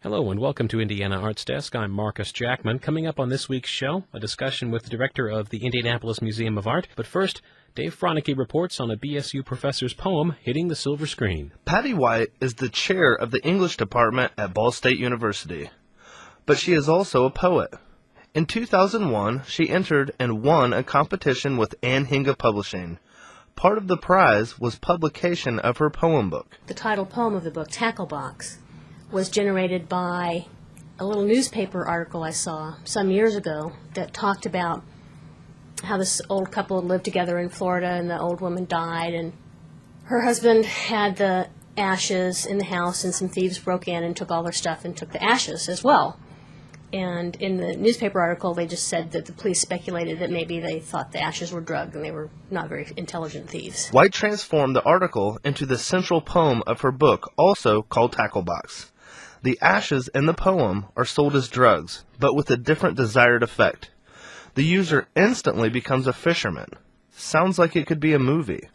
Hello and welcome to Indiana Arts Desk. I'm Marcus Jackman. Coming up on this week's show, a discussion with the director of the Indianapolis Museum of Art. But first, Dave Froenicke reports on a BSU professor's poem hitting the silver screen. Patti White is the chair of the English department at Ball State University, but she is also a poet. In 2001, she entered and won a competition with Anne Hinga Publishing. Part of the prize was publication of her poem book. The title poem of the book, Tackle Box, was generated by a little newspaper article I saw some years ago that talked about how this old couple lived together in Florida and the old woman died, and her husband had the ashes in the house and some thieves broke in and took all their stuff and took the ashes as well. And in the newspaper article they just said that the police speculated that maybe they thought the ashes were drugged and they were not very intelligent thieves. White transformed the article into the central poem of her book, also called Tackle Box. The ashes in the poem are sold as drugs, but with a different desired effect. The user instantly becomes a fisherman. Sounds like it could be a movie.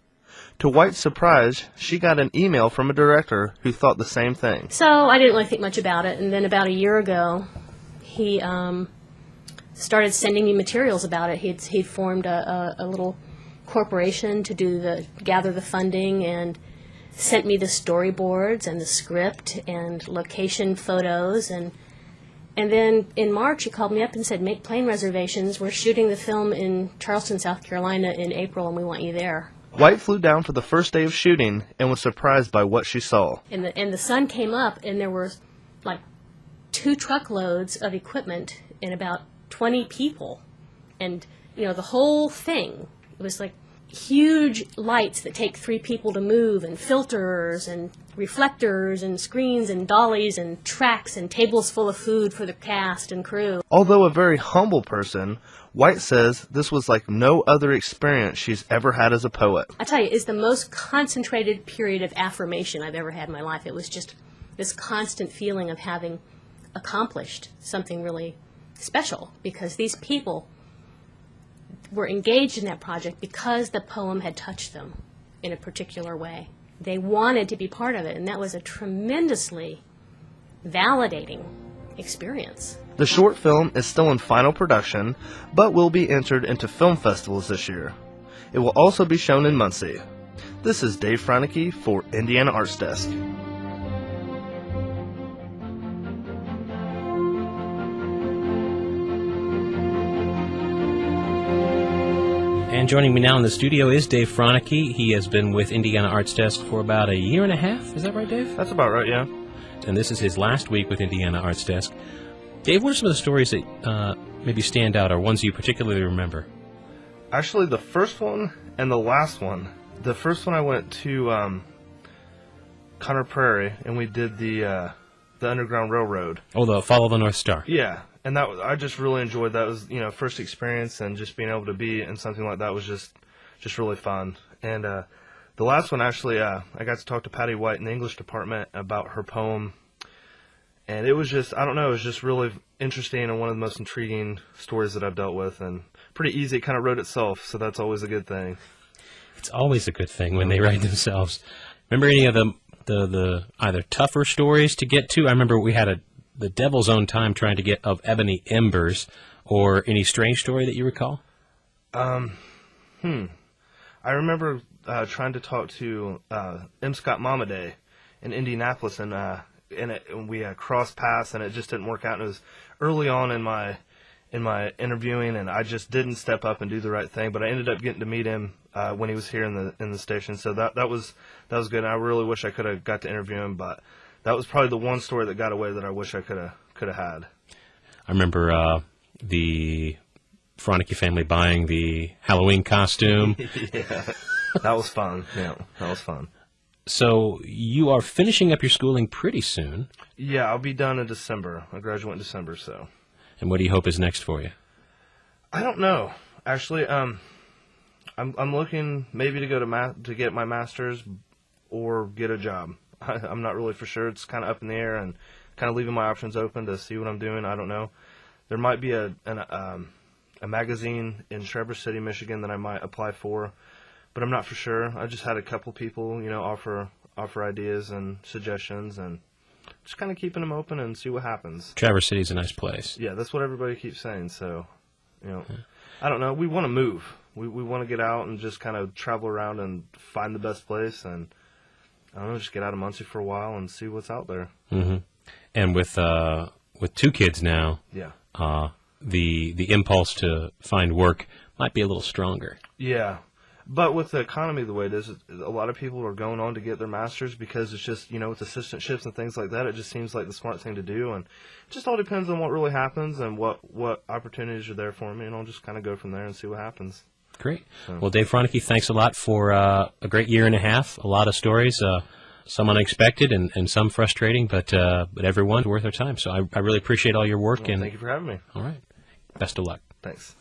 To White's surprise, she got an email from a director who thought the same thing. So I didn't really think much about it, and then about a year ago, he started sending me materials about it. He'd formed a little corporation to gather the funding and sent me the storyboards and the script and location photos, and then in March he called me up and said, make plane reservations. We're shooting the film in Charleston, South Carolina in April, and we want you there. White flew down for the first day of shooting and was surprised by what she saw. And the sun came up, and there were like 2 truckloads of equipment and about 20 people. And, the whole thing, it was like huge lights that take 3 people to move, and filters and reflectors and screens and dollies and tracks and tables full of food for the cast and crew. Although a very humble person, White says this was like no other experience she's ever had as a poet. I tell you, it's the most concentrated period of affirmation I've ever had in my life. It was just this constant feeling of having accomplished something really special, because these people were engaged in that project because the poem had touched them in a particular way. They wanted to be part of it, and that was a tremendously validating experience. The short film is still in final production, but will be entered into film festivals this year. It will also be shown in Muncie. This is Dave Froenicke for Indiana Arts Desk. And joining me now in the studio is Dave Froenicke. He has been with Indiana Arts Desk for about a year and a half. Is that right, Dave? That's about right, yeah. And this is his last week with Indiana Arts Desk. Dave, what are some of the stories that maybe stand out, or ones you particularly remember? Actually, the first one and the last one. The first one I went to Conner Prairie, and we did the Underground Railroad. Oh, the Follow the North Star. Yeah, and I just really enjoyed that. It was, first experience, and just being able to be in something like that was just really fun. And the last one, actually, I got to talk to Patti White in the English department about her poem. And it was just, I don't know, it was just really interesting and one of the most intriguing stories that I've dealt with, and pretty easy. It kind of wrote itself, so that's always a good thing. It's always a good thing when they write themselves. Remember any of the either tougher stories to get to? I remember we had the devil's own time trying to get of Ebony Embers, or any strange story that you recall? I remember trying to talk to M. Scott Momaday in Indianapolis, and we crossed paths, and it just didn't work out. And it was early on in my interviewing, and I just didn't step up and do the right thing. But I ended up getting to meet him when he was here in the station. So that was good. And I really wish I could have got to interview him, but that was probably the one story that got away that I wish I could have had. I remember the Froenicke family buying the Halloween costume. Yeah, that was fun. Yeah, that was fun. So you are finishing up your schooling pretty soon. Yeah, I'll be done in December. I graduate in December, so. And what do you hope is next for you? I don't know. Actually, I'm looking maybe to go to get my master's or get a job. I'm not really for sure. It's kind of up in the air, and kind of leaving my options open to see what I'm doing. I don't know. There might be a magazine in Traverse City, Michigan that I might apply for, but I'm not for sure. I just had a couple people, offer ideas and suggestions, and just kind of keeping them open and see what happens. Traverse City's a nice place. Yeah, that's what everybody keeps saying. So, I don't know. We want to move. We want to get out and just kind of travel around and find the best place, and I don't know, just get out of Muncie for a while and see what's out there. Mm-hmm. And with 2 kids now, yeah, the impulse to find work might be a little stronger. Yeah. But with the economy the way it is, a lot of people are going on to get their masters because it's just, with assistantships and things like that, it just seems like the smart thing to do. And it just all depends on what really happens and what opportunities are there for me. And I'll just kind of go from there and see what happens. Great. So. Well, Dave Froenicke, thanks a lot for a great year and a half. A lot of stories, some unexpected and some frustrating, but every one's worth our time. So I really appreciate all your work. Well, thank you for having me. All right. Best of luck. Thanks.